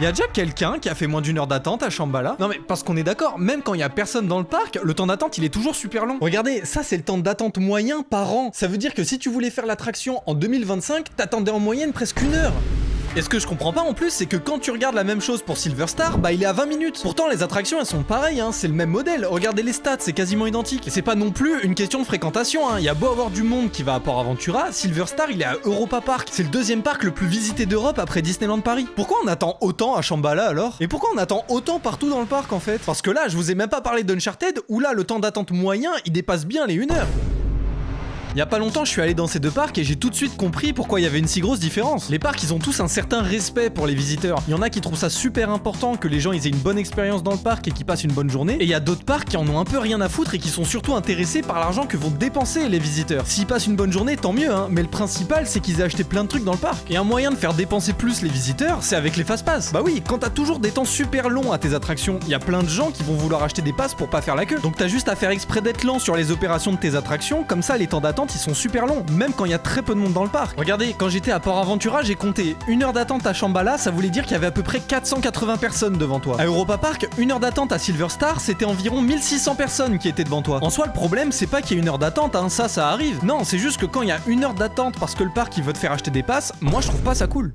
Y a déjà quelqu'un qui a fait moins d'une heure d'attente à Shambhala? Non mais parce qu'on est d'accord, même quand il y a personne dans le parc, le temps d'attente il est toujours super long. Regardez, ça c'est le temps d'attente moyen par an. Ça veut dire que si tu voulais faire l'attraction en 2025, t'attendais en moyenne presque une heure. Et ce que je comprends pas en plus, c'est que quand tu regardes la même chose pour Silver Star, bah il est à 20 minutes. Pourtant les attractions elles sont pareilles, hein, c'est le même modèle. Regardez les stats, c'est quasiment identique. Et c'est pas non plus une question de fréquentation, hein. Il y a beau avoir du monde qui va à Port Aventura, Silver Star il est à Europa Park. C'est le deuxième parc le plus visité d'Europe après Disneyland Paris. Pourquoi on attend autant à Shambhala alors? Et pourquoi on attend autant partout dans le parc en fait? Parce que là, je vous ai même pas parlé d'Uncharted, où là le temps d'attente moyen il dépasse bien les 1 heure. Il y a pas longtemps, je suis allé dans ces deux parcs et j'ai tout de suite compris pourquoi il y avait une si grosse différence. Les parcs, ils ont tous un certain respect pour les visiteurs. Il y en a qui trouvent ça super important que les gens ils aient une bonne expérience dans le parc et qu'ils passent une bonne journée. Et il y a d'autres parcs qui en ont un peu rien à foutre et qui sont surtout intéressés par l'argent que vont dépenser les visiteurs. S'ils passent une bonne journée, tant mieux, hein. Mais le principal, c'est qu'ils aient acheté plein de trucs dans le parc. Et un moyen de faire dépenser plus les visiteurs, c'est avec les fast-pass. Bah oui, quand t'as toujours des temps super longs à tes attractions, il y a plein de gens qui vont vouloir acheter des passes pour pas faire la queue. Donc t'as juste à faire exprès d'être lent sur les opérations de tes attractions, comme ça les temps d'attente ils sont super longs, même quand il y a très peu de monde dans le parc. Regardez, quand j'étais à Port Aventura, j'ai compté 1 heure d'attente à Shambhala, ça voulait dire qu'il y avait à peu près 480 personnes devant toi. À Europa Park, 1 heure d'attente à Silver Star, c'était environ 1600 personnes qui étaient devant toi. En soi, le problème, c'est pas qu'il y ait 1 heure d'attente, hein, ça arrive. Non, c'est juste que quand il y a 1 heure d'attente parce que le parc il veut te faire acheter des passes, moi je trouve pas ça cool.